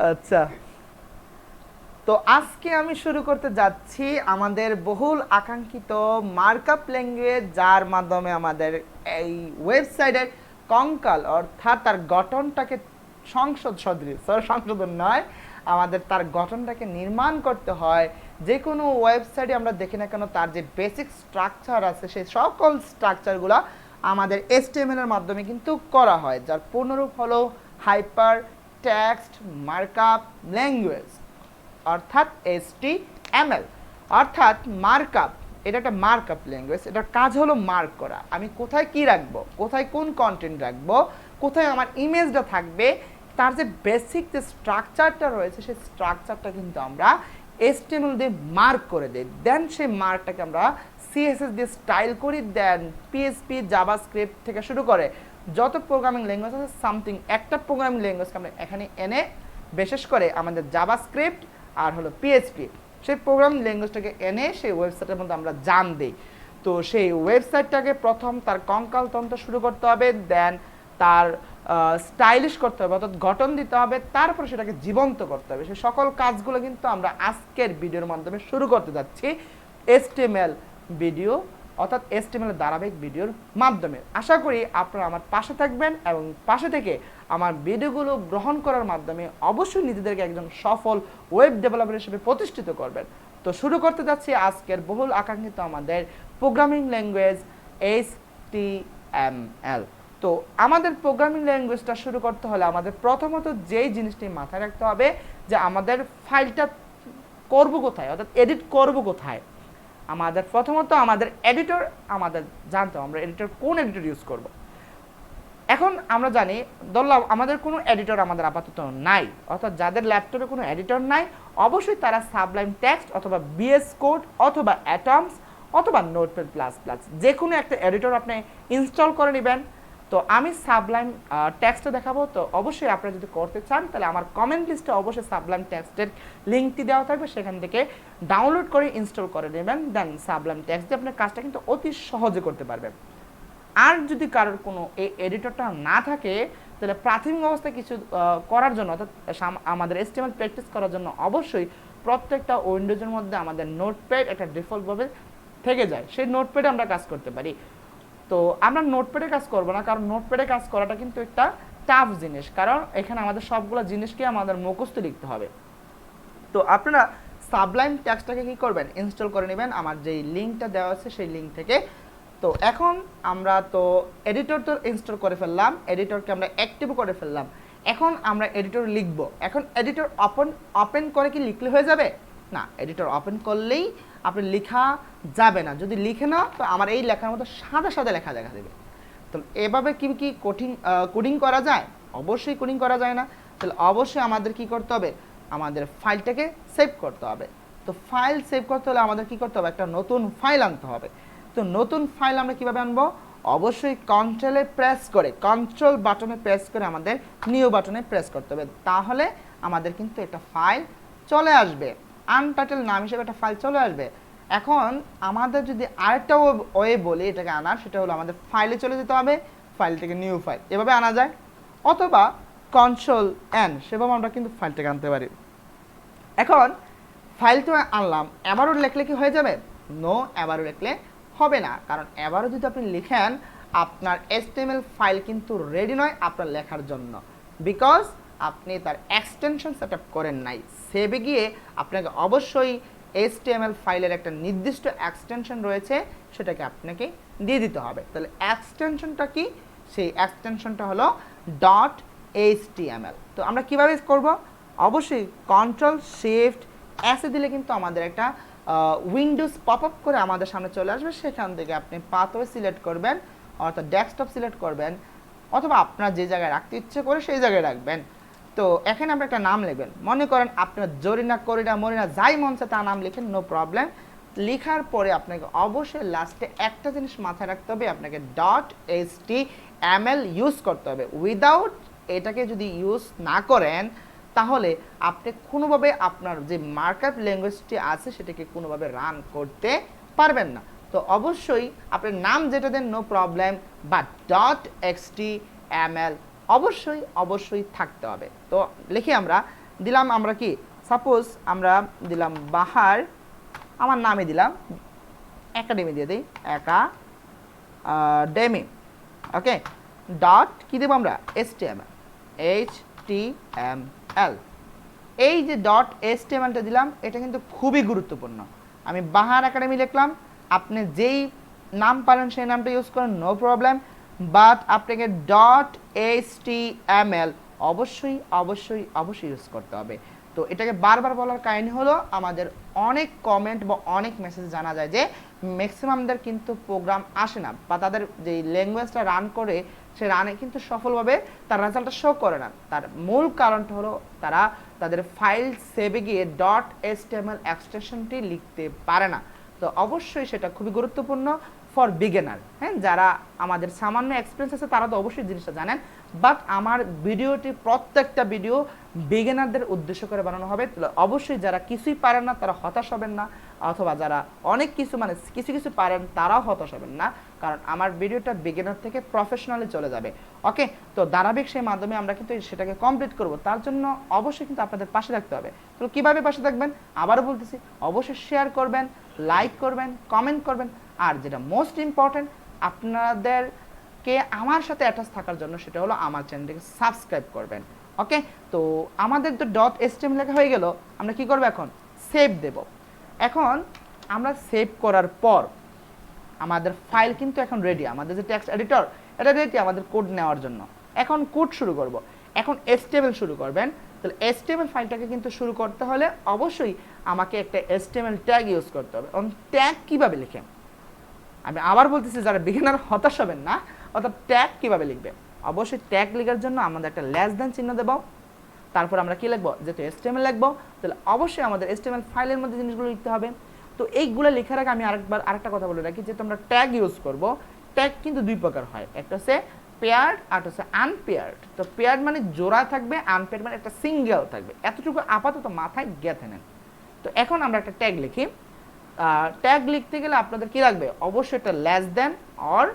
আচ্ছা, তো আজকে আমি শুরু করতে যাচ্ছি আমাদের বহুল আকাঙ্ক্ষিত মার্কআপ ল্যাঙ্গুয়েজ, যার মাধ্যমে আমাদের এই ওয়েবসাইটের কঙ্কাল অর্থাৎ তার গঠনটাকে সংশোধন নয়, আমাদের তার গঠনটাকে নির্মাণ করতে হয়। যে কোনো ওয়েবসাইটে আমরা দেখি না কেন, তার যে বেসিক স্ট্রাকচার আছে সেই সকল স্ট্রাকচারগুলো আমাদের HTML এর মাধ্যমে কিন্তু করা হয়, যার পূর্ণরূপ হলো হাইপার টেক্সট মার্কআপ ল্যাঙ্গুয়েজ অর্থাৎ HTML অর্থাৎ মার্কআপ। এটা একটা মার্কআপ ল্যাঙ্গুয়েজ, এটার কাজ হলো মার্ক করা। আমি কোথায় কি রাখবো, কোথায় কোন কন্টেন্ট রাখবো, কোথায় আমার ইমেজটা থাকবে, তার যে বেসিক যে স্ট্রাকচারটা রয়েছে সেই স্ট্রাকচারটা কিন্তু আমরা HTML দিয়ে মার্ক করে দিই। দেন সেই মার্কটাকে আমরা CSS দিয়ে স্টাইল করি। দেন PHP জাভাস্ক্রিপ্ট থেকে শুরু করে যত প্রোগ্রামিং ল্যাঙ্গুয়েজ আছে, সামথিং একটা প্রোগ্রামিং ল্যাঙ্গুয়েজকে আমরা এখানে এনে, বিশেষ করে আমাদের জাভাস্ক্রিপ্ট আর হলো PHP, সেই প্রোগ্রামিং ল্যাঙ্গুয়েজটাকে এনে সেই ওয়েবসাইটের মধ্যে আমরা জান দিই। তো সেই ওয়েবসাইটটাকে প্রথম তার কঙ্কাল তন্ত্র শুরু করতে হবে, দেন তার স্টাইলিশ করতে হবে অর্থাৎ গঠন দিতে হবে, তারপর সেটাকে জীবন্ত করতে হবে। সেই সকল কাজগুলো কিন্তু আমরা আজকের ভিডিওর মাধ্যমে শুরু করতে যাচ্ছি HTML ভিডিও অর্থাৎ HTML ধারাবাহিক ভিডিওর মাধ্যমে। আশা করি আপনারা আমার পাশে থাকবেন এবং পাশে থেকে আমার ভিডিওগুলো গ্রহণ করার মাধ্যমে অবশ্যই নিজেদেরকে একজন সফল ওয়েব ডেভেলপার হিসেবে প্রতিষ্ঠিত করবেন। তো শুরু করতে যাচ্ছি আজকের বহুল আকাঙ্ক্ষিত আমাদের প্রোগ্রামিং ল্যাঙ্গুয়েজ HTML। তো আমাদের প্রোগ্রামিং ল্যাঙ্গুয়েজটা শুরু করতে হলে আমাদের প্রথমত যেই জিনিসটি মাথায় রাখতে হবে যে আমাদের ফাইলটা করব কোথায়, অর্থাৎ এডিট করব কোথায়। আমাদের প্রথমত আমাদের এডিটর আমাদের জানতে হবে, আমরা এডিটর কোন এডিটর ইউজ করব। এখন আমরা জানি ধরলাম আমাদের কোনো এডিটর আমাদের আপাতত নাই, অর্থাৎ যাদের ল্যাপটপে কোনো এডিটর নাই অবশ্যই তারা সাবলাইম টেক্সট অথবা VS কোড অথবা অ্যাটমস অথবা নোটপ্যাড প্লাস প্লাস যে কোনো একটা এডিটর আপনি ইনস্টল করে নেবেন। তো আমি সাবলাইম টেক্সটটা দেখাবো, তো অবশ্যই আপনারা যদি করতে চান তাহলে আমার কমেন্ট লিস্টে অবশ্যই সাবলাইম টেক্সটের লিঙ্কটি দেওয়া থাকবে, সেখান থেকে ডাউনলোড করে ইনস্টল করে নেবেন। দেন সাবলাইম টেক্সট দিয়ে আপনার কাজটা কিন্তু অতি সহজে করতে পারবেন। আর যদি কারোর কোনো এই এডিটরটা না থাকে তাহলে প্রাথমিক অবস্থায় কিছু করার জন্য অর্থাৎ আমাদের HTML প্র্যাকটিস করার জন্য অবশ্যই প্রত্যেকটা উইন্ডোজের মধ্যে আমাদের নোটপ্যাড একটা ডিফল্টভাবে থেকে যায়, সেই নোটপ্যাডে আমরা কাজ করতে পারি। তো আমরা নোটপ্যাডে কাজ করব না, কারণ নোটপ্যাডে কাজ করাটা কিন্তু একটা টাফ জিনিস, কারণ এখানে আমাদের সবগুলো জিনিসকে আমাদের মুখস্থ লিখতে হবে। তো আপনারা সাবলাইম টেক্সটটাকে কি করবেন, ইনস্টল করে নেবেন আমার যেই লিঙ্কটা দেওয়া আছে সেই লিঙ্ক থেকে। তো এখন আমরা তো এডিটর তো ইনস্টল করে ফেললাম, এডিটরকে আমরা অ্যাক্টিভ করে ফেললাম। এখন আমরা এডিটর লিখব। এখন এডিটর ওপেন করে কি লিখলে হয়ে যাবে? না, এডিটর ওপেন করলেই আপনি লেখা যাবে না। যদি লিখে না তো আমার এই লেখার মতো সাদা সাদা লেখা দেখা দেবে। তো এভাবে কি কি কোডিং করা যায়? অবশ্যই কোডিং করা যায় না। তাহলে অবশ্যই আমাদের কি করতে হবে, আমাদের ফাইলটাকে সেভ করতে হবে। তো ফাইল সেভ করতে হলে আমাদের কি করতে হবে, একটা নতুন ফাইল আনতে হবে। তো নতুন ফাইল আমরা কিভাবে আনবো? অবশ্যই কন্ট্রোল বাটনে প্রেস করে আমাদের নিউ বাটনে প্রেস করতে হবে, তাহলে আমাদের কিন্তু একটা ফাইল চলে আসবে, আনটাইটেল নাম হিসেবে একটা ফাইল চলে আসবে। এখন আমাদের যদি আরেকটা ওয়ে বলি এটাকে আনার, সেটা হলো আমাদের ফাইলে চলে যেতে হবে, ফাইল থেকে নিউ ফাইল এভাবে আনা যায়, অথবা Ctrl+N সেভাবে আমরা কিন্তু ফাইলটাকে আনতে পারি। এখন ফাইলটা আনলাম, এবারও লিখলে কি হয়ে যাবে? নো, এবারও লিখলে হবে না, কারণ এবারও যদি আপনি লিখেন আপনার HTML ফাইল কিন্তু রেডি নয় আপনার লেখার জন্য, বিকজ আপনি তার এক্সটেনশন সেট আপ করেন নাই। সেভে গিয়ে আপনাকে অবশ্যই HTML ফাইলের একটা নির্দিষ্ট এক্সটেনশন রয়েছে, সেটাকে আপনাকে দিয়ে দিতে হবে। তাহলে এক্সটেনশনটা কি? সেই এক্সটেনশনটা হলো .html। তো আমরা কিভাবে করব? অবশ্যই Ctrl+Shift+S দিলে কিন্তু আমাদের একটা উইন্ডোজ পপ আপ করে আমাদের সামনে চলে আসবে, সেখান থেকে আপনি পাথওয়ে সিলেক্ট করবেন অর্থাৎ ডেস্কটপ সিলেক্ট করবেন, অথবা আপনার যে জায়গায় রাখতে ইচ্ছে করে সেই জায়গায় রাখবেন। তো এখানে আপনি একটা নাম লিখবেন, মনে করেন আপনার জরিনা করিনা মরিনা যাই মন চায় তার নাম লিখেন, নো প্রবলেম। লেখার পরে আপনাকে অবশ্যই লাস্টে একটা জিনিস মাথায় রাখতে হবে, আপনাকে .html ইউজ করতে হবে। উইদাউট এটাকে যদি ইউজ না করেন তাহলে আপনি কোনোভাবে আপনার যে মার্কআপ ল্যাঙ্গুয়েজটি আছে সেটাকে কোনোভাবে রান করতে পারবেন না। তো অবশ্যই আপনার নাম যেটা দেন নো প্রবলেম, বাট .html অবশ্যই থাকতে হবে। তো লিখি আমরা দিলাম আমরা কি, সাপোজ আমরা দিলাম বাহার, আমার নামে দিলাম একাডেমি দিয়ে দিই, একাডেমি, ওকে, ডট কি দেবো আমরা, HTML। এই যে ডট HTMLটা দিলাম, এটা কিন্তু খুবই গুরুত্বপূর্ণ। আমি বাহার একাডেমি লিখলাম, আপনি যেই নাম পারেন সেই নামটা ইউজ করেন, নো প্রবলেম, বাট আপনাকে ডট HTML অবশ্যই অবশ্যই অবশ্যই ইউজ করতে হবে। তো এটাকে বারবার বলার কাহিনী হলো, আমাদের অনেক কমেন্ট বা অনেক মেসেজ জানা যায় যে ম্যাক্সিমামদের কিন্তু প্রোগ্রাম আসে না, বা তাদের যে ল্যাঙ্গুয়েজটা রান করে সে রানে কিন্তু সফলভাবে তার রেজাল্টটা শো করে না। তার মূল কারণটা হলো তারা তাদের ফাইল সেভে গিয়ে ডট HTML এক্সটেনশনটি লিখতে পারে না। তো অবশ্যই সেটা খুবই গুরুত্বপূর্ণ ফর বিগিনার। হ্যাঁ, যারা আমাদের সামান্য এক্সপিরিয়েন্স আছে তারা তো অবশ্যই জিনিসটা জানেন, বাট আমার ভিডিওটি প্রত্যেকটা ভিডিও বিগিনারদের উদ্দেশ্য করে বানানো হবে। অবশ্যই যারা কিছুই পারেন না তারা হতাশ হবেন না, অথবা যারা অনেক কিছু মানে কিছু কিছু পারেন তারাও হতাশ হবেন না, কারণ আমার ভিডিওটা বিগিনার থেকে প্রফেশনালি চলে যাবে। ওকে, তো ধারাবাহিক সেই মাধ্যমে আমরা কিন্তু সেটাকে কমপ্লিট করব। তার জন্য অবশ্যই কিন্তু আপনাদের পাশে থাকতে হবে। তো কীভাবে পাশে থাকবেন আবারও বলতেছি, অবশ্যই শেয়ার করবেন, লাইক করবেন, কমেন্ট করবেন, আর যেটা মোস্ট ইম্পর্টেন্ট আপনাদেরকে আমার সাথে অ্যাটাচ থাকার জন্য সেটা হলো আমার চ্যানেলটিকে সাবস্ক্রাইব করবেন। ওকে, তো আমাদের তো ডট HTML লেখা হয়ে গেল, আমরা কি করব এখন, সেভ দেব। এখন আমরা সেভ করার পর আমাদের ফাইল কিন্তু এখন রেডি, আমাদের যে টেক্সট এডিটর এটা রেডি আমাদের কোড নেওয়ার জন্য। এখন কোড শুরু করব, এখন HTML শুরু করবেন। তাহলে HTML ফাইলটাকে কিন্তু শুরু করতে হলে অবশ্যই আমাকে একটা HTML ট্যাগ ইউজ করতে হবে। এবং ট্যাগ কীভাবে লিখে, আমি আবার বলতেছি, যারা বিগিনার হতাশ হবেন না, অর্থাৎ ট্যাগ কীভাবে লিখবে, অবশ্যই ট্যাগ লেখার জন্য আমাদের একটা লেস দ্যান চিহ্ন দেব। তারপর আমরা কি লিখবো, যেহেতু HTML লিখবো তাহলে অবশ্যই আমাদের HTML ফাইলের মধ্যে জিনিসগুলো লিখতে হবে। তো এইগুলো লেখার আগে আমি আরেকটা কথা বলে রাখি, যেহেতু আমরা ট্যাগ ইউজ করব, ট্যাগ কিন্তু দুই প্রকার হয়, একটা হচ্ছে পেয়ার্ড আর হচ্ছে আনপেয়ার্ড। তো পেয়ার্ড মানে জোড়া থাকবে, আনপেয়ার্ড মানে একটা সিঙ্গেল থাকবে। এতটুকু আপাতত মাথায় গেঁথে নেন। তো এখন আমরা একটা ট্যাগ লিখি। ট্যাগ লিখতে গেলে আপনাদের কি লাগবে, অবশ্যই একটা লেস দেন অর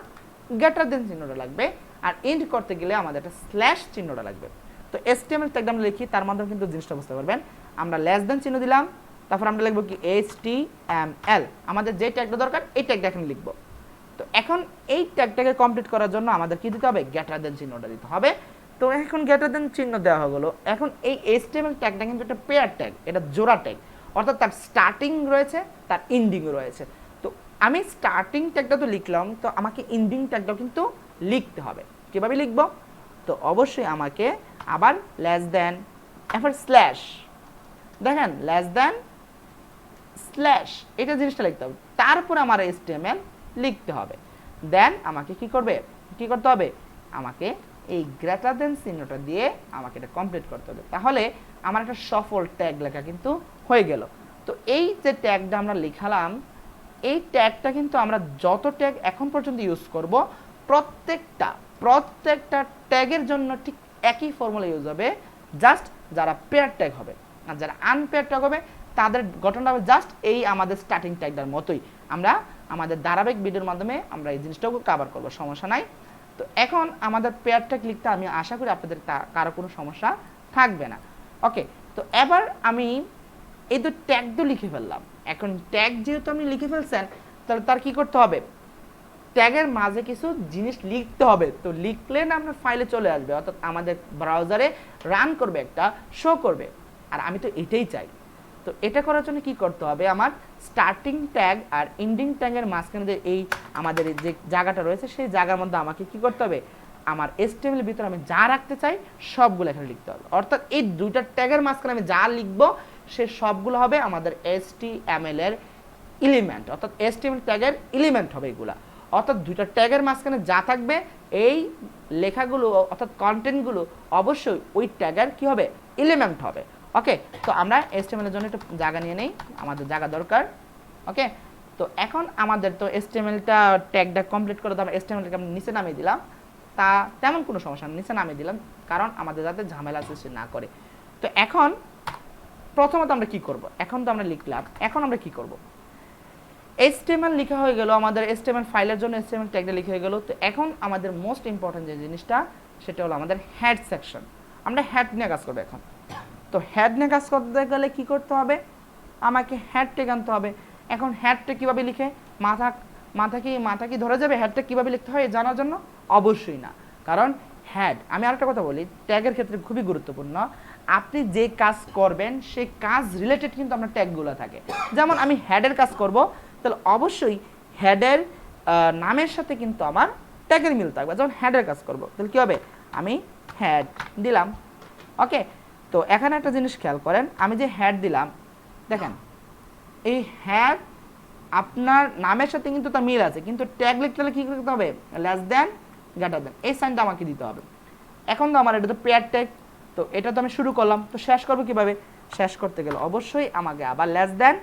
গ্রেটার দেন চিহ্নটা লাগবে, আর এন্ড করতে গেলে আমাদের একটা স্ল্যাশ চিহ্নটা লাগবে। তো HTML ট্যাগটা আমরা লিখি, তার মাধ্যমে কিন্তু জিনিসটা বুঝতে পারবেন। আমরা লেস দেন চিহ্ন দিলাম, তারপর আমরা লিখবো কি HTML, আমাদের যে ট্যাগটা দরকার এই ট্যাগটা এখানে লিখবো। তো এখন এই ট্যাগটাকে কমপ্লিট করার জন্য আমাদের কি দিতে হবে, গ্রেটার দেন চিহ্নটা দিতে হবে। তো এখন গ্রেটার দেন চিহ্ন দেওয়া হলো। এখন এই HTML ট্যাগটা কিন্তু একটা পেয়ার ট্যাগ, এটা জোড়া ট্যাগ, অর্থাৎ তার স্টার্টিং রয়েছে, তার এন্ডিং রয়েছে। তো আমি স্টার্টিং ট্যাগটা তো লিখলাম, তো আমাকে এন্ডিং ট্যাগটাও কিন্তু লিখতে হবে। কীভাবে লিখব, তো অবশ্যই আমাকে আবার লেস দেন, এরপর স্ল্যাশ, দেখেন লেস দেন স্ল্যাশ, এটা জিনিসটা লিখতে হবে। তারপর আমার HTML লিখতে হবে। দেন আমাকে কি করতে হবে, আমাকে এই গ্রেটার দেন চিহ্নটা দিয়ে আমাকে এটা কমপ্লিট করতে হবে। তাহলে আমার একটা সফল ট্যাগ লেখা কিন্তু হয়ে গেল। তো এই যে ট্যাগটা আমরা লিখালাম, এই ট্যাগটা কিন্তু আমরা যত ট্যাগ এখন পর্যন্ত ইউজ করব, প্রত্যেকটা ট্যাগের জন্য ঠিক একই ফর্মুলা ইউজ হবে, জাস্ট যারা পেয়ার ট্যাগ হবে আর যারা আনপেয়ার ট্যাগ হবে তাদের গঠনটা হবে জাস্ট এই আমাদের স্টার্টিং ট্যাগটার মতোই। আমরা আমাদের ধারাবাহিক ভিডিওর মাধ্যমে আমরা এই জিনিসটাকে কভার করবো, সমস্যা নাই। তো এখন আমাদের পেয়ার ট্যাগ লিখতে আমি আশা করি আপনাদের কারো কোনো সমস্যা থাকবে না। ওকে, তো এবার আমি এই তো ট্যাগ তো লিখে ফেললাম। এখন ট্যাগ যেহেতু আপনি লিখে ফেলছেন, তাহলে তার কি করতে হবে, ট্যাগের মাঝে কিছু জিনিস লিখতে হবে। তো লিখলে না আপনার ফাইলে চলে আসবে, অর্থাৎ আমাদের ব্রাউজারে রান করবে, একটা শো করবে। আর আমি তো এটাই চাই। তো এটা করার জন্য কি করতে হবে, আমার স্টার্টিং ট্যাগ আর এন্ডিং ট্যাগের মাঝখানে যে এই আমাদের যে জায়গাটা রয়েছে সেই জায়গার মধ্যে আমাকে কি করতে হবে, আমার HTML এর ভিতরে আমি যা রাখতে চাই সবগুলো এখানে লিখতে হবে। অর্থাৎ এই দুইটা ট্যাগের মাঝখানে আমি যা লিখবো সে সবগুলো হবে আমাদের HTML এর এলিমেন্ট, অর্থাৎ HTML ট্যাগের এলিমেন্ট হবে এগুলা। অর্থাৎ দুইটা ট্যাগের মাঝখানে যা থাকবে এই লেখাগুলো অর্থাৎ কন্টেন্টগুলো অবশ্যই ওই ট্যাগের কি হবে, এলিমেন্ট হবে। ওকে, তো আমরা HTML এর জন্য একটু জায়গা নিয়ে নেই, আমাদের জায়গা দরকার। ওকে, তো এখন আমাদের তো HTML-টা ট্যাগটা কমপ্লিট করে তো আমরা HTML-টাকে আমরা নিচে নামিয়ে দিলাম। তা তেমন কোনো সমস্যা নিচে নামিয়ে দিলাম, কারণ আমাদের যাতে ঝামেলা সৃষ্টি না করে। তো এখন প্রথমত আমরা কি করব, এখন তো আমরা লিখলাম, এখন আমরা কি করব, HTML লেখা হয়ে গেল, আমাদের HTML ফাইলের জন্য HTML ট্যাগটা লিখে হয়ে গেল। তো এখন আমাদের মোস্ট ইম্পর্টেন্ট যে জিনিসটা সেটা হলো আমাদের হেড সেকশন। আমরা হেড নিয়ে কাজ করবো এখন। তো তো হেড নিয়ে কাজ করতে গেলে কি করতে হবে, আমাকে হেড ট্যাগ আনতে হবে। এখন হেড ট্যাগ কীভাবে লিখে, মাথা কি ধরে যাবে? হেডটা কীভাবে লিখতে হয় জানার জন্য? অবশ্যই না, কারণ হেড, আমি আরেকটা কথা বলি, ট্যাগের ক্ষেত্রে খুবই গুরুত্বপূর্ণ। আপনি যে কাজ করবেন সেই কাজ রিলেটেড কিন্তু আপনার ট্যাগগুলো থাকে। যেমন আমি হেডের কাজ করব, তাহলে অবশ্যই হেডের নামের সাথে কিন্তু আমার ট্যাগের মিল থাকবে। যেমন হেডের কাজ করব, তাহলে কী হবে, আমি হেড দিলাম। ওকে, তো এখানে একটা জিনিস খেয়াল করেন, আমি যে হেড দিলাম, দেখেন এই হেড আপনার নামের সাথে কিন্তু তার মিল আছে, কিন্তু ট্যাগ লিখতে হলে কী করতে হবে, লেস দেন গ্রেটার দেন, এই সাইনটা আমাকে দিতে হবে। এখন তো আমার এটা তো পেয়ার ট্যাগ, তো এটা তো আমি শুরু করলাম, তো শেষ করবো কীভাবে? শেষ করতে গেলে অবশ্যই আমাকে আবার লেস দেন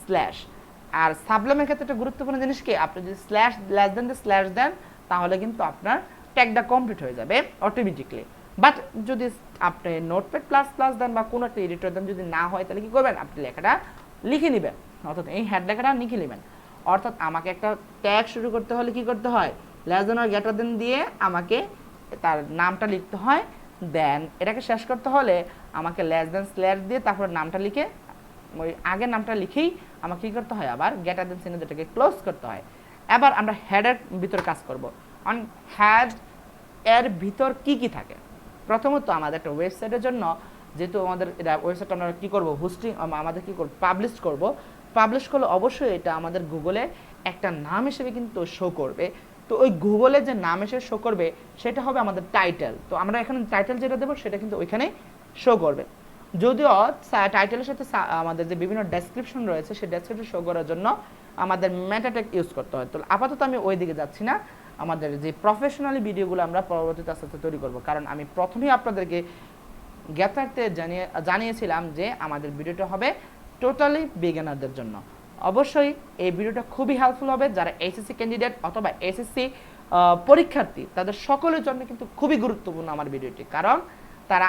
স্ল্যাশ। আর সাবলামের ক্ষেত্রে একটা গুরুত্বপূর্ণ জিনিস কি, আপনি যদি স্ল্যাশ লেস দেন দিয়ে স্ল্যাশ দেন, তাহলে কিন্তু আপনার ট্যাগটা কমপ্লিট হয়ে যাবে অটোমেটিকলি। বাট যদি আপনি নোটপ্যাড প্লাস প্লাস দেন বা কোনো একটা এডিটর দেন, যদি না হয় তাহলে কী করবেন, আপনি লেখাটা লিখে নেবেন, অর্থাৎ এই হেড লেখাটা লিখে নেবেন। অর্থাৎ আমাকে একটা ট্যাগ শুরু করতে হলে কি করতে হয়, লেস দেন আর গ্রেটার দেন দিয়ে আমাকে তার নামটা লিখতে হয়। দেন এটাকে শেষ করতে হলে আমাকে লেস দেন স্ল্যাশ দিয়ে তারপর নামটা লিখে, ওই আগের নামটা লিখেই আমাকে কী করতে হয়, আবার গ্রেটার দেন চিহ্ন যেটাকে ক্লোজ করতে হয়। এবার আমরা হেডের ভিতরে কাজ করব। অন হেড এর ভিতর কি কি থাকে, প্রথমত আমাদের একটা ওয়েবসাইটের জন্য, যেহেতু আমাদের এটা ওয়েবসাইটটা আমরা কী করবো, হোস্টিং আমাদের কী করবো, পাবলিশ করব। পাবলিশ করলে অবশ্যই এটা আমাদের গুগলে একটা নাম হিসেবে কিন্তু শো করবে। তো ওই গুগলে যে নাম হিসেবে শো করবে সেটা হবে আমাদের টাইটেল। তো আমরা এখানে টাইটেল যেটা দেবো সেটা কিন্তু ওইখানে শো করবে। যদিও টাইটেলের সাথে আমাদের যে বিভিন্ন ডেসক্রিপশন রয়েছে সেই ডেসক্রিপশন শো করার জন্য আমাদের মেটা ট্যাগ ইউজ করতে হয়। তো আপাতত আমি ওই দিকে যাচ্ছি না, আমাদের যে প্রফেশনালি ভিডিওগুলো আমরা পরবর্তীতে আস্তে আস্তে তৈরি করব। কারণ আমি প্রথমেই আপনাদেরকে জ্ঞাতার্থে জানিয়েছিলাম যে আমাদের ভিডিওটা হবে টোটালি বিগিনারদের জন্য। অবশ্যই এই ভিডিওটা খুবই হেল্পফুল হবে যারা এসএসসি ক্যান্ডিডেট অথবা এসএসসি পরীক্ষার্থী, তাদের সকলের জন্য কিন্তু খুবই গুরুত্বপূর্ণ আমার ভিডিওটি। কারণ তারা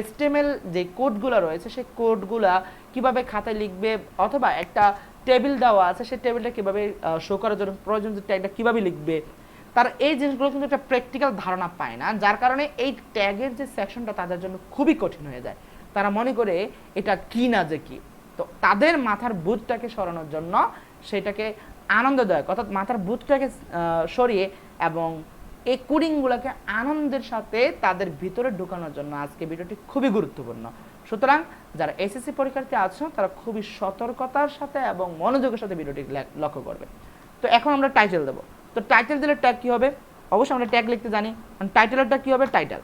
HTML যে কোডগুলো রয়েছে সেই কোডগুলা কিভাবে খাতায় লিখবে, অথবা একটা টেবিল দেওয়া আছে সেই টেবিলটা কীভাবে শো করার জন্য প্রয়োজন যে ট্যাগটা কীভাবে লিখবে, তারা এই জিনিসগুলো কিন্তু একটা প্র্যাকটিক্যাল ধারণা পায় না, যার কারণে এই ট্যাগের যে সেকশনটা তাদের জন্য খুবই কঠিন হয়ে যায়। তারা মনে করে এটা কি না যে কি। তো তাদের মাথার বুধটাকে সরানোর জন্য সেটাকে আনন্দদায়ক, অর্থাৎ মাথার বুধটাকে সরিয়ে এবং এই কোডিংগুলোকে আনন্দের সাথে তাদের ভিতরে ঢোকানোর জন্য আজকে ভিডিওটি খুবই গুরুত্বপূর্ণ। সুতরাং যারা এসএসসি পরীক্ষার্থী আছো তারা খুবই সতর্কতার সাথে এবং মনোযোগের সাথে ভিডিওটি লক্ষ্য করবে। তো এখন আমরা টাইটেল দেবো। তো টাইটেল দিলে ট্যাগ কী হবে, অবশ্যই আমরা ট্যাগ লিখতে জানি। টাইটেলের ট্যাগ কী হবে, টাইটেল।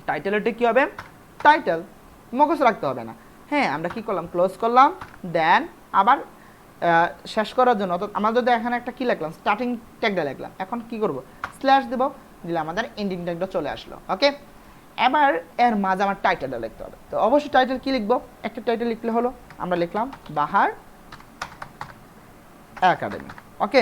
টাইটেলের ট্যাগ কী হবে, টাইটেল। মুখস্থ রাখতে হবে না। হ্যাঁ, আমরা কি করলাম, ক্লোজ করলাম, দেন আবার শেষ করার জন্য, অর্থাৎ আমরা যদি এখানে একটা কি লিখলাম, স্টার্টিং ট্যাগটা লিখলাম, এখন কি করব, স্ল্যাশ দেব, দিলে আমাদের এন্ডিং ট্যাগটা চলে আসলো। ওকে, এবার এর মাঝে আমার টাইটেলটা লিখতে হবে। তো অবশ্যই টাইটেল কি লিখবো, একটা টাইটেল লিখলে হলো, আমরা লিখলাম বাহার একাডেমি। ওকে,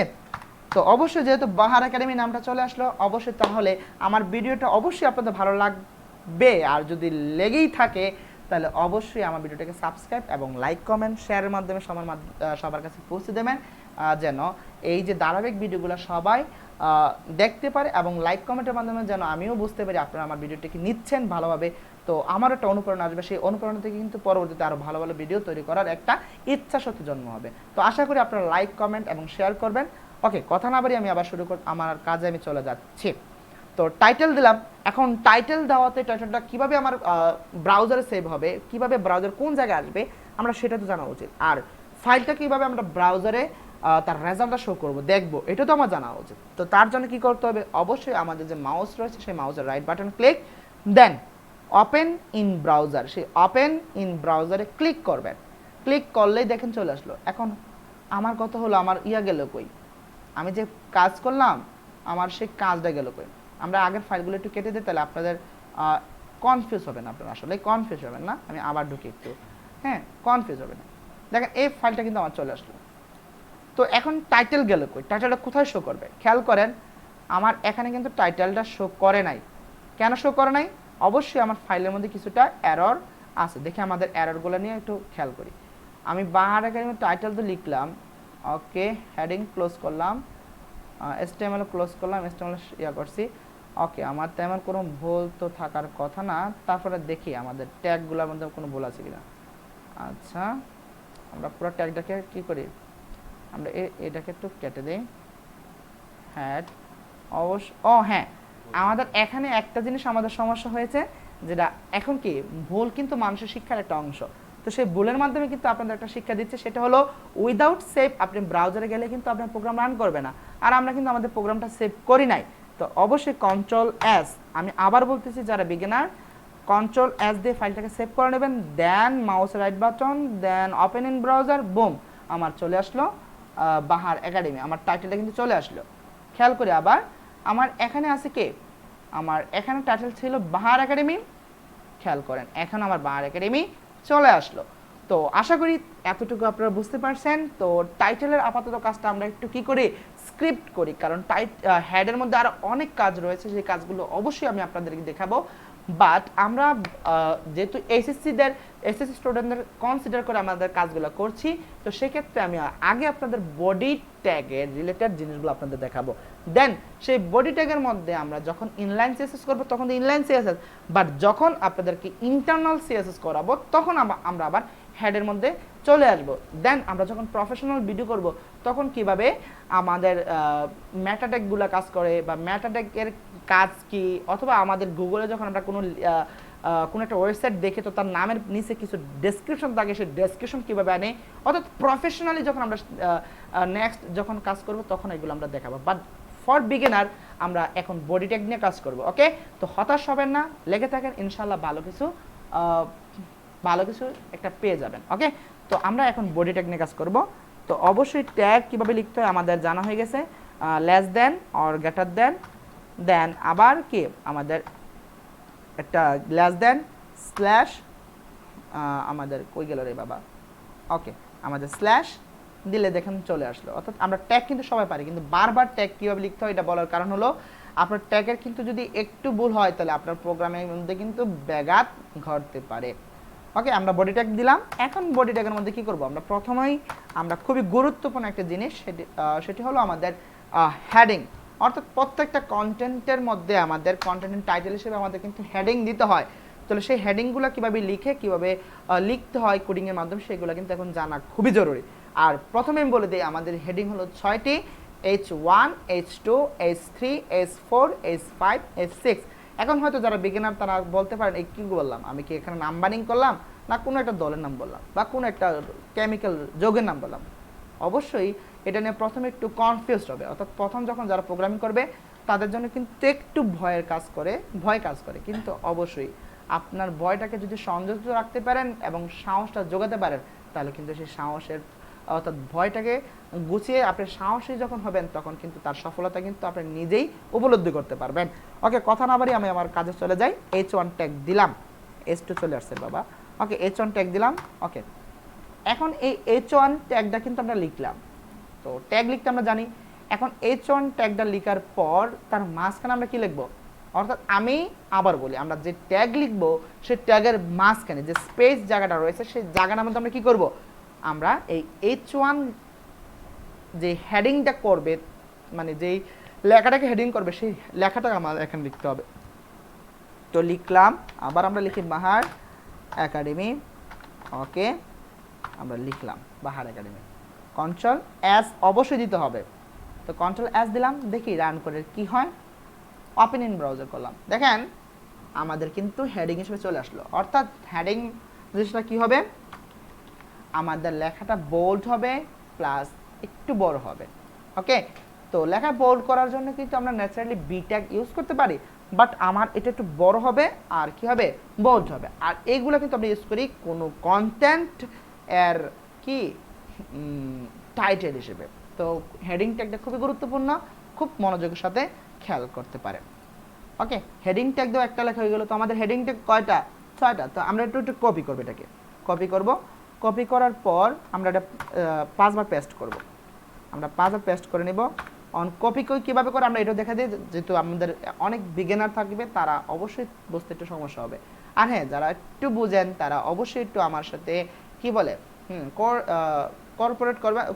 তো অবশ্যই যেহেতু বাহার একাডেমি নামটা চলে আসলো, অবশ্যই তাহলে আমার ভিডিওটা অবশ্যই আপনাদের ভালো লাগবে। আর যদি লেগেই থাকে তাহলে অবশ্যই আমার ভিডিওটাকে সাবস্ক্রাইব এবং লাইক কমেন্ট শেয়ারের মাধ্যমে সবার কাছে পৌঁছে দেবেন, যেন এই যে ধারাবাহিক ভিডিওগুলো সবাই দেখতে পারে, এবং লাইক কমেন্টের মাধ্যমে যেন আমিও বুঝতে পারি আপনারা আমার ভিডিওটিকে নিচ্ছেন ভালোভাবে। তো আমার একটা অনুপ্রেরণা আসবে, সেই অনুপ্রেরণা থেকে কিন্তু পরবর্তীতে আরও ভালো ভালো ভিডিও তৈরি করার একটা ইচ্ছা শক্তি জন্ম হবে। তো আশা করি আপনারা লাইক কমেন্ট এবং শেয়ার করবেন। ওকে, কথা না বাড়ি আমি আবার আমার কাজে আমি চলে যাচ্ছি। তো টাইটেল দিলাম। এখন টাইটেল দেওয়াতে টাইটেলটা কীভাবে আমার ব্রাউজারে সেভ হবে, কীভাবে ব্রাউজার কোন জায়গায় আসবে আমরা সেটা তো জানা উচিত। আর ফাইলটা কীভাবে আমরা ব্রাউজারে তার রেজাল্টটা শো করবো, দেখবো, এটা তো আমার জানা উচিত। তো তার জন্য কী করতে হবে, অবশ্যই আমাদের যে মাউস রয়েছে সেই মাউসের right button click, then open in browser, সেই ওপেন ইন ব্রাউজারে ক্লিক করবেন। ক্লিক করলেই দেখেন চলে আসলো। এখন আমার কথা হলো, আমার গেল কই, আমি যে কাজ করলাম আমার সেই কাজটা গেল কই। আমরা আগের ফাইলগুলো একটু কেটে দিই, তাহলে আপনাদের কনফিউজ হবে না, আপনারা আসলে কনফিউজ হবেন না। আমি আবার ঢুকি একটু, হ্যাঁ, কনফিউজ হবে না। দেখেন এই ফাইলটা কিন্তু আমার চলে আসলো। তো এখন টাইটেল গেল কই, টাইটেলটা কোথায় শো করবে, খেয়াল করেন আমার এখানে কিন্তু টাইটেলটা শো করে নাই। কেন শো করে নাই, অবশ্যই আমার ফাইলের মধ্যে কিছুটা এরর আছে। দেখে আমাদের এররগুলো নিয়ে একটু খেয়াল করি। আমি বাহার একাডেমি টাইটেল তো লিখলাম, ওকে, হেডিং ক্লোজ করলাম, HTML ক্লোজ করলাম, HTML করছি, ওকে, আমার তেমন কোনো ভুল তো থাকার কথা না, তারপরে দেখি আমাদের ট্যাগগুলোর মধ্যে কোনো ভুল আছে কিনা। আচ্ছা, আমরা পুরো ট্যাগটাকে কি করি, আমরা এটাকে একটু কেটে দিই। হ্যাঁ অবশ্য, হ্যাঁ, আমাদের এখানে একটা জিনিস আমাদের সমস্যা হয়েছে, যেটা এখন কি ভুল কিন্তু মানুষের শিক্ষার একটা অংশ। তো সেই ভুলের মাধ্যমে কিন্তু আপনাদের একটা শিক্ষা দিচ্ছে, সেটা হলো উইদাউট সেভ আপনি ব্রাউজারে গেলে কিন্তু আপনার প্রোগ্রাম রান করবে না। আর আমরা কিন্তু আমাদের প্রোগ্রামটা সেভ করি নাই। তো অবশ্যই কন্ট্রোল এস, আমি আবার বলতেছি যারা বিগিনার, কন্ট্রোল এস দিয়ে ফাইলটাকে সেভ করে নেবেন, then mouse right button, then open in browser, boom, আমার চলে আসলো বাহার একাডেমি, আমার টাইটেলটা কিন্তু চলে আসলো। খেয়াল করে আবার আমার এখানে আছে কে, আমার এখানে টাইটেল ছিল বাহার একাডেমি, খেয়াল করেন এখন আমার বাহার একাডেমি চলে আসলো। তো আশা করি এতটুকু আপনারা বুঝতে পারছেন। তো টাইটেলের আপাতত কাজটা আমরা একটু কি করি, স্ক্রিপ্ট করি, কারণ হেডের মধ্যে আরও অনেক কাজ রয়েছে, সেই কাজগুলো অবশ্যই আমি আপনাদেরকে দেখাবো। বাট আমরা যেহেতু এসএসসি স্টুডেন্টদের কনসিডার করে আমাদের কাজগুলো করছি, তো সেক্ষেত্রে আমি আগে আপনাদের বডি ট্যাগের রিলেটেড জিনিসগুলো আপনাদের দেখাবো। দেন সেই বডি ট্যাগের মধ্যে আমরা যখন ইনলাইন সিএসএস করবো তখন তো ইনলাইন সিএসএস, বাট যখন আপনাদেরকে ইন্টারনাল সিএসএস করাবো তখন আমরা আবার হেডের মধ্যে চলে আসবো। দেন আমরা যখন প্রফেশনাল ভিডিও করব তখন কিভাবে আমাদের ম্যাটাট্যাগগুলো কাজ করে, বা ম্যাটাট্যাগের কাজ কি, অথবা আমাদের গুগলে যখন আমরা কোনো একটা ওয়েবসাইট দেখে তো তার নামের নিচে কিছু ডেসক্রিপশন থাকে, সেই ডেসক্রিপশন কীভাবে আনে, অর্থাৎ প্রফেশনালি যখন আমরা নেক্সট যখন কাজ করব তখন এগুলো আমরা দেখাবো। বাট ফর বিগিনার আমরা এখন বডি ট্যাগ নিয়ে কাজ করব। ওকে, তো হতাশ হবেন না, লেগে থাকেন, ইনশাল্লাহ ভালো কিছু একটা পেয়ে যাবেন। ওকে, তো আমরা এখন বডি ট্যাগ নিয়ে কাজ করব। তো অবশ্যই ট্যাগ কীভাবে লিখতে হয় আমাদের জানা হয়ে গেছে, less than or greater than, then আবার কি আমাদের একটা লেস দেন স্ল্যাশ, আমাদের কই গেল রে বাবা, ওকে, আমাদের স্ল্যাশ দিলে দেখেন চলে আসলো। অর্থাৎ আমরা ট্যাগ কিন্তু সবাই পারি, কিন্তু বারবার ট্যাগ কীভাবে লিখতে হয় এটা বলার কারণ হলো আপনার ট্যাগের কিন্তু যদি একটু ভুল হয় তাহলে আপনার প্রোগ্রামের মধ্যে কিন্তু ব্যাঘাত ঘটতে পারে। ওকে, আমরা বডি ট্যাগ দিলাম। এখন বডি ট্যাগের মধ্যে কি করব, আমরা প্রথমেই আমরা খুবই গুরুত্বপূর্ণ একটা জিনিস, সেটি হলো আমাদের হেডিং। অর্থাৎ প্রত্যেকটা কন্টেন্টের মধ্যে আমাদের কন্টেন্টের টাইটেল হিসেবে আমাদের কিন্তু হেডিং দিতে হয়। তাহলে সেই হেডিংগুলো কীভাবে লিখতে হয় কোডিংয়ের মাধ্যমে, সেগুলো কিন্তু এখন জানা খুবই জরুরি। আর প্রথমে আমি বলে দিই, আমাদের হেডিং হলো 6টি, H1, H2, H3, H4, H5, H6। এখন হয়তো যারা বিগিনার তারা বলতে পারেন এই কী বললাম, আমি কি এখানে নাম্বারিং করলাম, না কোনো একটা দলের নাম বললাম, বা কোনো একটা কেমিক্যাল যৌগের নাম বললাম। অবশ্যই এটা নিয়ে প্রথমে একটু কনফিউজড হবে। অর্থাৎ প্রথম যখন যারা প্রোগ্রামিং করবে তাদের জন্য কিন্তু একটু ভয় কাজ করে, কিন্তু অবশ্যই আপনার ভয়টাকে যদি সংযত রাখতে পারেন এবং সাহসটা যোগাতে পারেন, তাহলে কিন্তু সেই সাহসের, অর্থাৎ ভয়টাকে গুছিয়ে আপনি সাহসী যখন হবেন তখন কিন্তু তার সফলতা কিন্তু আপনি নিজেই উপলব্ধি করতে পারবেন। ওকে, কথা না বাড়ি আমি আমার কাজে চলে যাই। H1 ট্যাগ দিলাম, H2 চলে আসছে বাবা। ওকে, H1 ট্যাগ দিলাম। ওকে, এখন এই H1 ট্যাগটা কিন্তু আমরা লিখলাম। তো ট্যাগ লিখতে আমরা জানি। এখন H1 ট্যাগটা লেখার পর তার মাঝখানে আমরা কি লিখবো, অর্থাৎ আমি আবার বলি, আমরা যে ট্যাগ লিখবো সেই ট্যাগের মাঝখানে যে স্পেস জায়গাটা রয়েছে সেই জায়গাটার মধ্যে আমরা কি করব, আমরা এই H1 যে হেডিংটা করবে, মানে যেই লেখাটাকে হেডিং করবে সেই লেখাটাকে আমাদের এখানে লিখতে হবে। তো লিখলাম, আবার আমরা লিখি বাহার একাডেমি। ওকে, আমরা লিখলাম বাহার একাডেমি। কন্ট্রোল এস অবশ্যই দিতে হবে। তো কন্ট্রোল এস দিলাম, দেখি রান করে কি হয়। ওপেন ইন ব্রাউজার করলাম, দেখেন আমাদের কিন্তু হেডিং হিসেবে চলে আসলো। অর্থাৎ হেডিং জিনিসটা কি হবে, আমাদের লেখাটা বোল্ড হবে প্লাস একটু বড় হবে। ওকে, তো লেখা বোল্ড করার জন্য কিন্তু আমরা ন্যাচারালি বি ট্যাগ ইউজ করতে পারি, বাট আমার এটা একটু বড় হবে আর কি হবে, বোল্ড হবে। আর এইগুলো কিন্তু আমরা ইউজ করি কোনো কন্টেন্ট এর কি টাইটেল হিসেবে। তো হেডিং ট্যাগটা খুবই গুরুত্বপূর্ণ, খুব মনোযোগের সাথে খেয়াল করতে পারে। ওকে, হেডিং ট্যাগ দেওয়া একটা লেখা হয়ে গেল। তো আমাদের হেডিং ট্যাগ কয়টা, 6টা। তো আমরা একটু কপি করবো, এটাকে কপি করব। কপি করার পর আমরা এটা 5বার পেস্ট করব। আমরা 5বার পেস্ট করে নিব। অন কপি কীভাবে করে আমরা এটাও দেখা দিই, যেহেতু আমাদের অনেক বিগিনার থাকবে তারা অবশ্যই বুঝতে একটু সমস্যা হবে। আর হ্যাঁ, যারা একটু বুঝেন তারা অবশ্যই একটু আমার সাথে কি বলে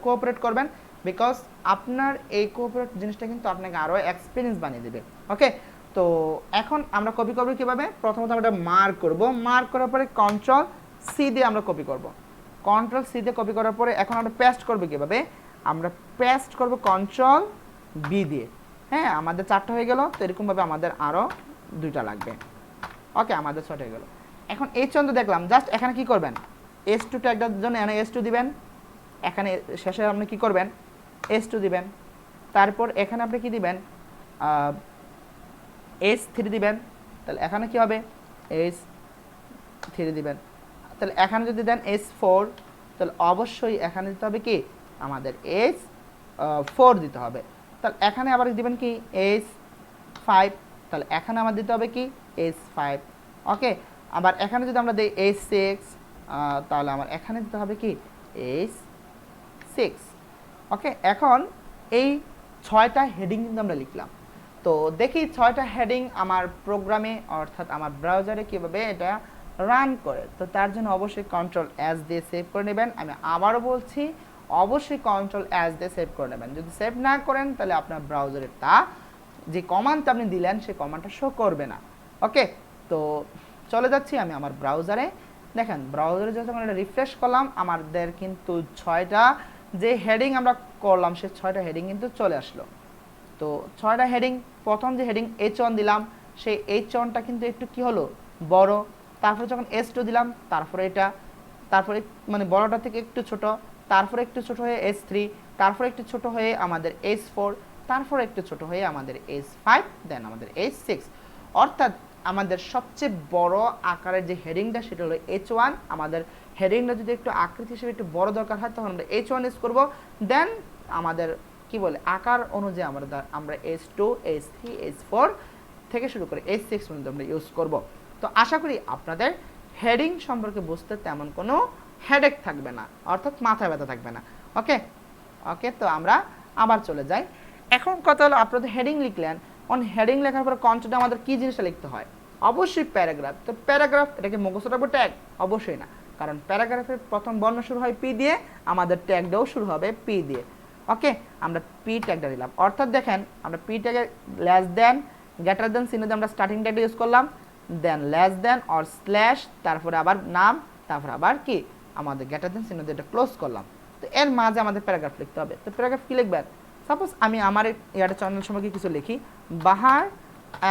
কোঅপারেট করবেন, বিকজ আপনার এই কোঅপারেট জিনিসটা কিন্তু আপনাকে আরও এক্সপিরিয়েন্স বানিয়ে দেবে। ওকে, তো এখন আমরা কপি করব কিভাবে? প্রথমত আমরা এটা মার্ক করব, মার্ক করার পরে কন্ট্রোল সি দিয়ে আমরা কপি করব। কন্ট্রোল সি দিয়ে কপি করার পরে এখন আমরা পেস্ট করব কিভাবে? আমরা পেস্ট করব কন্ট্রোল বি দিয়ে। হ্যাঁ, আমাদের 4টা হয়ে গেল। তো এরকমভাবে আমাদের আরও 2টা লাগবে। ওকে, আমাদের 6টা হয়ে গেল। এখন এই চন্দ্র দেখলাম, জাস্ট এখানে কি করবেন? S2 ট্যাগটার জন্য এখানে S2 দিবেন, এখানে শেষে আপনি কি করবেন? S2 দিবেন। তারপর এখানে আপনি কি দিবেন? S3 দিবেন। তাহলে এখানে কি হবে? S3 দিবেন। তাহলে এখানে যদি দেন S4, তাহলে অবশ্যই এখানে দিতে হবে কি? আমাদের S4 দিতে হবে। তাহলে এখানে আবার দিবেন কি? S5। তাহলে এখানে আমার দিতে হবে কি? S5। ওকে, আবার এখানে যদি আমরা দিই S6, তাহলে আমার এখানে দিতে হবে কি? S6। ওকে, এখন এই 6টা হেডিং কিন্তু আমরা লিখলাম। তো দেখি 6টা হেডিং আমার প্রোগ্রামে অর্থাৎ আমার ব্রাউজারে কীভাবে এটা রান করে। তো তার জন্য অবশ্যই কন্ট্রোল এস দিয়ে সেভ করে নেবেন। আমি আবারও বলছি, অবশ্যই কন্ট্রোল এস দিয়ে সেভ করে নেবেন। যদি সেভ না করেন তাহলে আপনার ব্রাউজারে তা যে কমান্ড আপনি দিলেন সেই কমান্ডটা শো করবে না। ওকে, তো চলে যাচ্ছি আমি আমার ব্রাউজারে। দেখেন ব্রাউজারে যখন এটা রিফ্রেশ করলাম, আমাদের কিন্তু 6টা যে হেডিং আমরা করলাম সেই 6টা হেডিং কিন্তু চলে আসলো। তো 6টা হেডিং, প্রথম যে হেডিং H1 দিলাম, সেই H1টা কিন্তু একটু কি হলো? বড়। তারপরে যখন S2 দিলাম, তারপরে এটা, তারপরে মানে বড়টা থেকে একটু ছোট, তারপরে একটু ছোট হয়ে S3, তারপরে একটু ছোট হয়ে আমাদের S4, তারপরে একটু ছোট হয়ে আমাদের S5, দেন আমাদের S6। অর্থাৎ আমাদের সবচেয়ে বড় আকারের যে হেডিংটা সেটা হলো H1। আমাদের হেডিংটা যদি একটু আকৃতি হিসেবে একটু বড় দরকার হয় তখন আমরা H1 ইউজ করব। দেন আমাদের কি বলে আকার অনুযায়ী আমরা S2, S3, S4 থেকে শুরু করে S6 পর্যন্ত আমরা ইউজ করব। তো আশা করি আপনাদের হেডিং সম্পর্কে বুঝতে তেমন কোনো হেডেক থাকবে না, অর্থাৎ মাথা ব্যথা থাকবে না। ওকে ওকে, তো আমরা আবার চলে যাই। এখন কথা হলো, আপনাদের হেডিং লিখলেন, হেডিং লেখার পর কন্টেন্টে আমাদের কি জিনিসটা লিখতে হয়? অবশ্যই প্যারাগ্রাফ। তো প্যারাগ্রাফ এটাকে মুখস্থ রাখবো ট্যাগ? অবশ্যই না, কারণ প্যারাগ্রাফের প্রথম বর্ণ শুরু হয় পি দিয়ে, আমাদের ট্যাগটাও শুরু হবে পি দিয়ে। ওকে, আমরা পি ট্যাগটা দিলাম। অর্থাৎ দেখেন আমরা পি ট্যাগে লেস দেন, গ্রেটার দেন চিহ্ন দিয়ে আমরা স্টার্টিং ট্যাগটা ইউজ করলাম, then less than or slash, তারপরে আবার নাম, তারপরে আবার কি আমাদের গ্রেটার দেন চিহ্ন দিয়ে এটা ক্লোজ করলাম। তো এর মাঝে আমাদের প্যারাগ্রাফ লিখতে হবে। তো প্যারাগ্রাফ কি লিখবেন? সাপোজ আমি আমার ইয়ার চ্যানেল সম্পর্কে কিছু লিখি, বাহার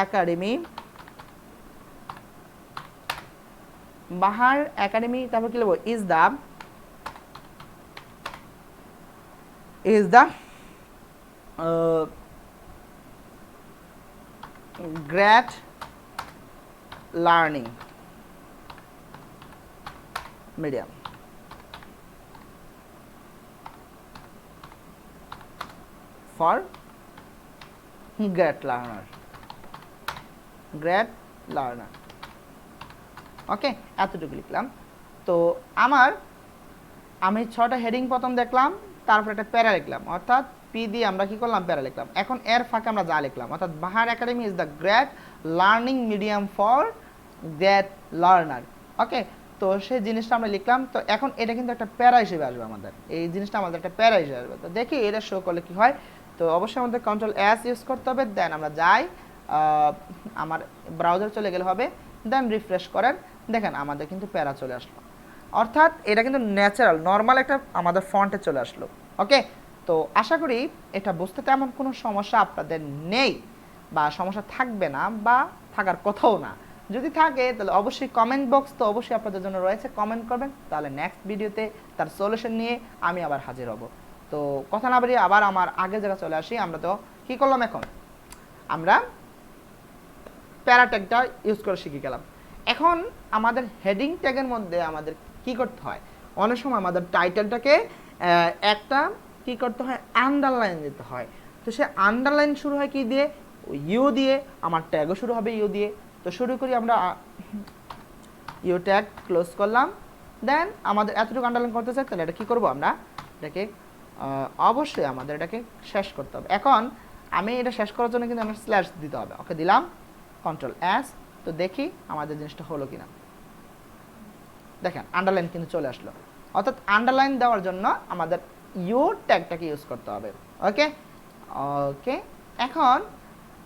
একাডেমি, বাহার একাডেমি, তারপর কি লিখবো? Is the great learning medium for great learner, great learner. Okay, এতটুকু লিখলাম। তো আমি 6টা হেডিং প্রথম দেখলাম, তারপর একটা প্যারা লিখলাম, অর্থাৎ পি দিয়ে আমরা কি করলাম? প্যারা লিখলাম। এখন এর ফাঁকে আমরা যা লিখলাম, অর্থাৎ Bahar academy is the great learning medium for great learner. Okay, তো সেই জিনিসটা আমরা লিখলাম। তো এখন এটা কিন্তু একটা প্যারা হিসেবে আসবে, আমাদের এই জিনিসটা আমাদের একটা প্যারা হিসেবে আসবে। তো দেখি এটা শো করলে কি হয়। তো অবশ্যই আমাদের কন্ট্রোল এস ইউজ করতে হবে। দেন আমরা যাই, আমার ব্রাউজার চলে গেলে হবে, দেন রিফ্রেশ করেন, দেখেন আমাদের কিন্তু প্যারা চলে আসলো। অর্থাৎ এটা কিন্তু ন্যাচারাল নর্মাল একটা আমাদের ফন্টে চলে আসলো। ওকে, তো আশা করি এটা বুঝতে তেমন কোনো সমস্যা আপনাদের নেই, বা সমস্যা থাকবে না, বা থাকার কথাও না। যদি থাকে তাহলে অবশ্যই কমেন্ট বক্স তো অবশ্যই আপনাদের জন্য রয়েছে, কমেন্ট করবেন, তাহলে নেক্সট ভিডিওতে তার সলিউশন নিয়ে আমি আবার হাজির হব। তো কথা না বাড়িয়ে আবার আমার আগের জায়গা চলে আসি। আমরা তো কি করলাম? এখন আমরা প্যারা ট্যাগটা ইউজ করে শিখে গেলাম। এখন আমাদের হেডিং ট্যাগের মধ্যে আমাদের কি করতে হয়? অনেক সময় আমাদের টাইটেলটাকে একটা কি করতে হয়? আন্ডারলাইন দিতে হয়। তো সে আন্ডারলাইন শুরু হয় কি দিয়ে? ইউ দিয়ে। আমার ট্যাগও শুরু হবে ইউ দিয়ে। তো শুরু করি আমরা ইউ ট্যাগ ক্লোজ করলাম। দেন আমাদের এতটুকু আন্ডারলাইন করতে চাই, তাহলে এটা কী করবো? আমরা এটাকে অবশ্যই আমাদের এটাকে শেষ করতে হবে। এখন আমি এটা শেষ করার জন্য কিন্তু আমার স্ল্যাশ দিতে হবে। ওকে, দিলাম, কন্ট্রোল এস। তো দেখি আমাদের জিনিসটা হলো কিনা। দেখেন আন্ডারলাইন কিন্তু চলে আসলো। অর্থাৎ আন্ডারলাইন দেওয়ার জন্য আমাদের ইউ ট্যাগটাকে ইউজ করতে হবে। ওকে ওকে, এখন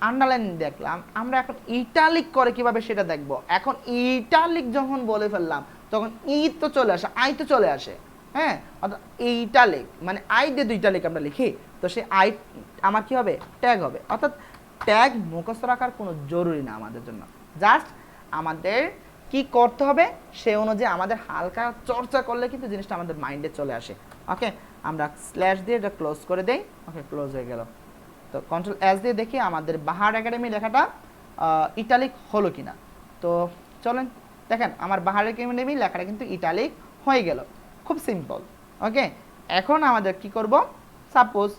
আন্ডারলাইন দেখলাম, আমরা এখন ইটালিক করে কিভাবে সেটা দেখব। এখন ইটালিক যখন বলে ফেললাম তখন ই তো চলে আসে, আই তো চলে আসে, হ্যাঁ, অর্থাৎ ইটালিক মানে আই দিয়ে দুই ইটালিক আমরা লিখি, তো সে আই আমার কি হবে, ট্যাগ হবে। অর্থাৎ ট্যাগ মুখস্থ রাখার কোনো জরুরি না আমাদের জন্য, জাস্ট আমাদের কি করতে হবে সে অনুযায়ী আমাদের হালকা চর্চা করলে কিন্তু জিনিসটা আমাদের মাইন্ডে চলে আসে। ওকে, আমরা স্ল্যাশ দিয়ে এটা ক্লোজ করে দেই। ওকে, ক্লোজ হয়ে গেল। তো কন্ট্রোল এস দিয়ে দেখি আমাদের বাহার একাডেমি লেখাটা ইটালিক হলো কিনা। তো চলেন দেখেন আমার বাহার একাডেমি লেখাটা কিন্তু ইটালিক হয়ে গেল, খুব সিম্পল। ওকে, এখন আমাদের কি করব, সাপোজ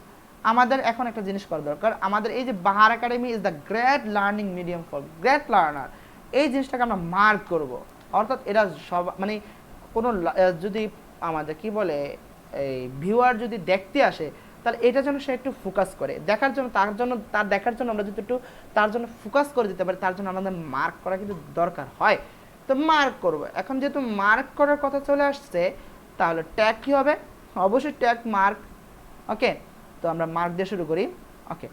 আমাদের এখন একটা জিনিস করা দরকার, আমাদের এই যে Bahar academy is the great learning medium for great learner, এই জিনিসটাকে আমরা মার্ক করব। অর্থাৎ এটা সব মানে কোনো যদি আমাদের কি বলে এই ভিউয়ার যদি দেখতে আসে তাহলে এটা যেন সে একটু ফোকাস করে দেখার জন্য, তার দেখার জন্য আমরা যদি একটু তার জন্য ফোকাস করে দিতে পারি, তার জন্য আমাদের মার্ক করা কিন্তু দরকার হয়। তো মার্ক করব, এখন যেহেতু মার্ক করার কথা চলে আসছে তাহলে ট্যাগ কী হবে, অবশ্যই ট্যাগ মার্ক। ওকে, তো আমরা মার্ক দিয়ে শুরু করি। ওকে,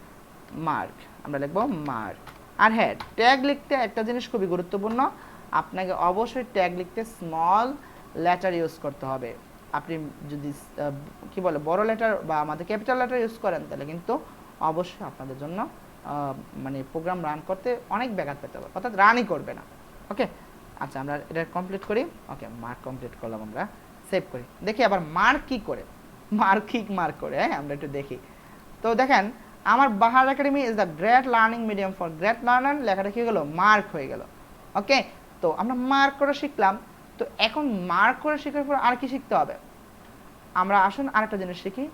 মার্ক আমরা লিখব মার্ক। আর হ্যাঁ, ট্যাগ লিখতে একটা জিনিস খুবই গুরুত্বপূর্ণ, আপনাকে অবশ্যই ট্যাগ লিখতে স্মল লেটার ইউজ করতে হবে। আপনি যদি কি বলে বড় লেটার বা আমাদের ক্যাপিটাল লেটার ইউজ করেন তাহলে কিন্তু অবশ্যই আপনাদের জন্য মানে প্রোগ্রাম রান করতে অনেক ব্যাঘাত পেতে হবে, অর্থাৎ রানই করবে না। ওকে, আচ্ছা আমরা এটা কমপ্লিট করি। ওকে, মার্ক কমপ্লিট করলাম, আমরা সেভ করি, দেখি আবার মার্ক কি করে, মার্ক করে, হ্যাঁ আমরা একটু দেখি। তো দেখেন আমার Bahar academy is the great learning medium for great learner লেখাটা কি গেল, মার্ক হয়ে গেল। ওকে, তো আমরা মার্ক করে শিখলাম। তো এখন মার্ক করে শেখার পর আর কি শিখতে হবে, আমরা আসুন আরেকটা জিনিস শিখি,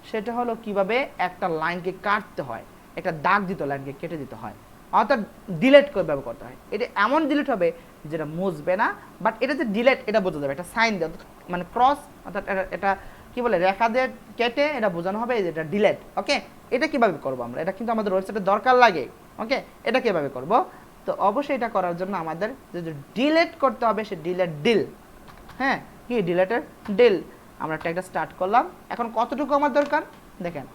সেটা হলো কিভাবে একটা লাইনকে কাটতে হয়, একটা দাগ দিতে লাইনকে কেটে দিতে হয়, অর্থাৎ ডিলেট করে ব্যবহার করতে হয়। এটা এমন ডিলেট হবে যেটা মুছবে না, বাট এটা যে ডিলেট এটা বোঝা যাবে, একটা সাইন দেওয়া মানে ক্রস, অর্থাৎ এটা কি বলে রেখা দিয়ে কেটে এটা বোঝানো হবে যে এটা ডিলেট। ওকে, এটা কিভাবে করব আমরা, এটা কিন্তু আমাদের ওয়েবসাইটে দরকার লাগে। ওকে, এটা কিভাবে করব, তো অবশ্যই এটা করার জন্য আমাদের যে ডিলেট করতে হবে সে ডিলেট ডিল, হ্যাঁ কি ডিলেটের ডিল, আমরা ট্যাগটা স্টার্ট করলাম। এখন কতটুকু আমার দরকার দেখেন,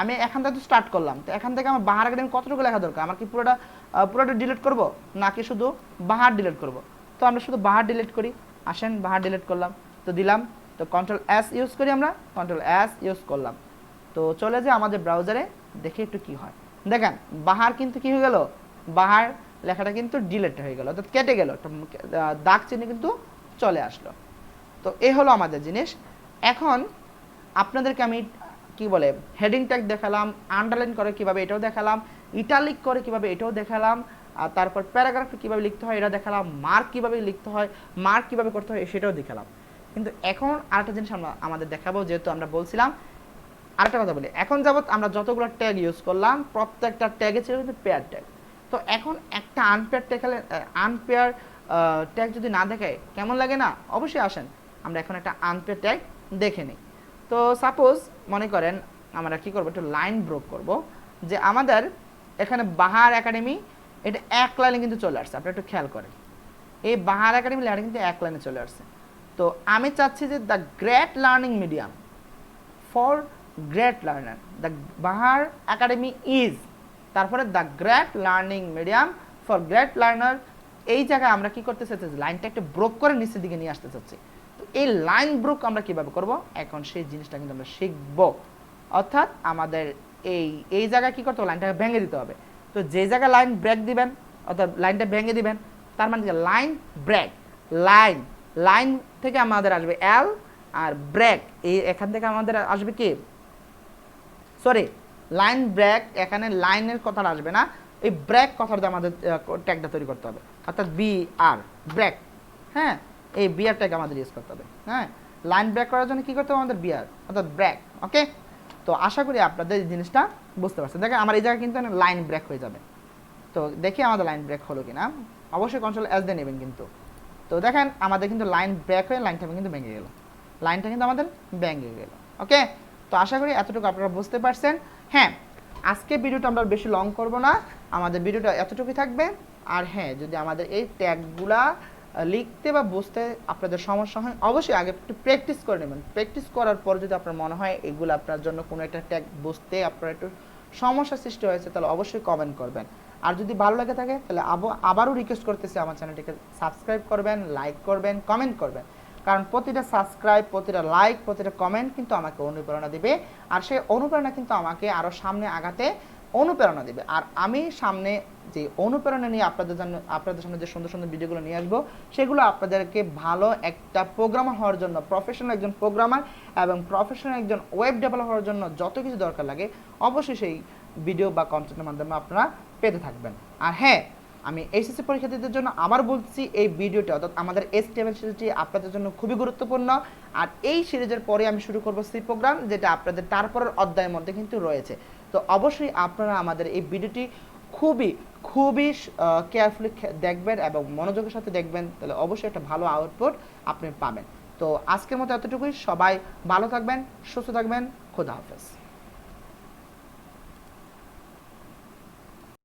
আমি এখান থেকে স্টার্ট করলাম, তো এখান থেকে আমার বাহার একাডেমি কতটুকু লেখা দরকার, আমার কি পুরোটা ডিলিট করব নাকি শুধু বাহার ডিলিট করব। তো আমরা শুধু বাহার ডিলিট করি, আসেন বাহার ডিলিট করলাম, তো দিলাম, তো কন্ট্রোল এস ইউজ করি, আমরা কন্ট্রোল এস ইউজ করলাম। তো চলে যায় আমাদের ব্রাউজারে, দেখি একটু কি হয়। দেখেন বাহার কিন্তু কি হয়ে গেল, বাহার লেখাটা কিন্তু ডিলিট হয়ে গেল, অর্থাৎ কেটে গেল, দাগ চিহ্ন কিন্তু চলে আসলো। তো এই হলো আমাদের জিনিস। এখন আপনাদেরকে আমি কি বলে হেডিং ট্যাগ দেখালাম, আন্ডারলাইন করে কিভাবে এটাও দেখালাম, ইটালিক করে কিভাবে এটাও দেখালাম, আর তারপর প্যারাগ্রাফে কিভাবে লিখতে হয় এটা দেখালাম, মার্ক কিভাবে লিখতে হয়, মার্ক কিভাবে করতে হয় সেটাও দেখালাম। কিন্তু এখন আরেকটা জিনিস আমরা আমাদের দেখাবো, যেহেতু আমরা বলছিলাম আরেকটা কথা বলি, এখন যাবত আমরা যতগুলো ট্যাগ ইউজ করলাম প্রত্যেকটা ট্যাগে ছিল কিন্তু পেয়ার ট্যাগ। তো এখন একটা আনপেয়ার ট্যাগ আনপেয়ার ট্যাগ যদি না দেখায় কেমন লাগে না, অবশ্যই আসেন আমরা এখন একটা আনপেয়ার ট্যাগ দেখে নিই। তো সাপোজ মনে করেন আমরা কি করব, একটু লাইন ব্রোক করব, যে আমাদের এখানে বাহার একাডেমি এটা এক লাইনে কিন্তু চলে আসছে, আপনি একটু খেয়াল করেন এই বাহার একাডেমি লেখাটা কিন্তু এক লাইনে চলে আসছে। তো আমি চাচ্ছি যে the great learning medium for great learner, the Bahar academy is, তারপরে the great learning medium for great learner, এই জায়গায় আমরা কি করতে চাচ্ছি, লাইনটা একটু ব্রোক করে নিচের দিকে নিয়ে আসতে চাচ্ছি। তো এই লাইন ব্রোক আমরা কিভাবে করব, এখন সেই জিনিসটা কিন্তু আমরা শিখব। অর্থাৎ আমাদের এই জায়গায় কি করতে হবে, লাইনটাকে ভেঙে দিতে হবে। তো যে জায়গায় লাইন ব্রেক দিবেন অর্থাৎ লাইনটা ভেঙে দিবেন, তার মানে লাইন ব্রেক, লাইন থেকে আমাদের আসবে এল, আর ব্রেক এই এখান থেকে আমাদের আসবে কি, সরি লাইন ব্রেক, এখানে লাইনের কথাটা আসবে না, এই ব্রেক কথাটা আমাদের ট্যাগটা তৈরি করতে হবে, অর্থাৎ বি আর ব্রেক, হ্যাঁ এই বিআর ট্যাগ আমাদের ইউজ করতে হবে। হ্যাঁ, লাইন ব্রেক করার জন্য কি করতে হবে, আমাদের বিআর অর্থাৎ ব্রেক। ওকে, তো আশা করি আপনাদের এই জিনিসটা বুঝতে পারছেন। দেখেন আমার এই জায়গায় কিন্তু লাইন ব্রেক হয়ে যাবে, তো দেখি আমাদের লাইন ব্রেক হলো কিনা, অবশ্যই কন্ট্রোল এস দিয়ে নেবেন কিন্তু। তো দেখেন আমাদের কিন্তু লাইন ব্রেক হয়ে লাইনটা কিন্তু ভেঙে গেল, লাইনটা কিন্তু আমাদের ভেঙে গেল। ওকে, তো আশা করি এতটুকু আপনারা বুঝতে পারছেন। হ্যাঁ, আজকে ভিডিওটা আমরা বেশি লং করব না, আমাদের ভিডিওটা এতটুকুই থাকবে। আর হ্যাঁ, যদি আমাদের এই ট্যাগগুলা লিখতে বা বুঝতে আপনাদের সমস্যা হয় অবশ্যই আগে একটু প্র্যাকটিস করে নেবেন। প্র্যাকটিস করার পর যদি আপনার মনে হয় এগুলো আপনার জন্য কোনো একটা ট্যাগ বুঝতে আপনার একটু সমস্যা সৃষ্টি হয়েছে তাহলে অবশ্যই কমেন্ট করবেন। আর যদি ভালো লাগে থাকে তাহলে আবারও রিকোয়েস্ট করতেছি আমার চ্যানেলটিকে সাবস্ক্রাইব করবেন, লাইক করবেন, কমেন্ট করবেন, কারণ প্রতিটা সাবস্ক্রাইব, প্রতিটা লাইক, প্রতিটা কমেন্ট কিন্তু আমাকে অনুপ্রেরণা দিবে, আর সেই অনুপ্রেরণা কিন্তু আমাকে আরও সামনে আগাতে অনুপ্রেরণা দেবে। আর আমি সামনে যে অনুপ্রেরণা নিয়ে আপনাদের সামনে যে সুন্দর সুন্দর ভিডিওগুলো নিয়ে আসবো, সেগুলো আপনাদেরকে ভালো একটা প্রোগ্রামার হওয়ার জন্য, প্রফেশনাল একজন প্রোগ্রামার এবং প্রফেশনাল একজন ওয়েব ডেভেলপার হওয়ার জন্য যত কিছু দরকার লাগে অবশ্যই সেই ভিডিও বা কন্টেন্টের মাধ্যমে আপনারা পেতে থাকবেন। আর হ্যাঁ, আমি এইচএসসি পরীক্ষার্থীদের জন্য আবার বলছি, এই ভিডিওটি অর্থাৎ আমাদের HTML সিরিজটি আপনাদের জন্য খুবই গুরুত্বপূর্ণ। আর এই সিরিজের পরে আমি শুরু করব সি প্রোগ্রাম, যেটা আপনাদের তারপরের অধ্যায়ের মধ্যে কিন্তু রয়েছে। তো অবশ্যই আপনারা আমাদের এই ভিডিওটি খুবই খুবই কেয়ারফুলি দেখবেন এবং মনোযোগের সাথে দেখবেন, তাহলে অবশ্যই একটা ভালো আউটপুট আপনি পাবেন। তো আজকের মতো এতটুকুই। সবাই ভালো থাকবেন, সুস্থ থাকবেন, খোদা হাফেজ।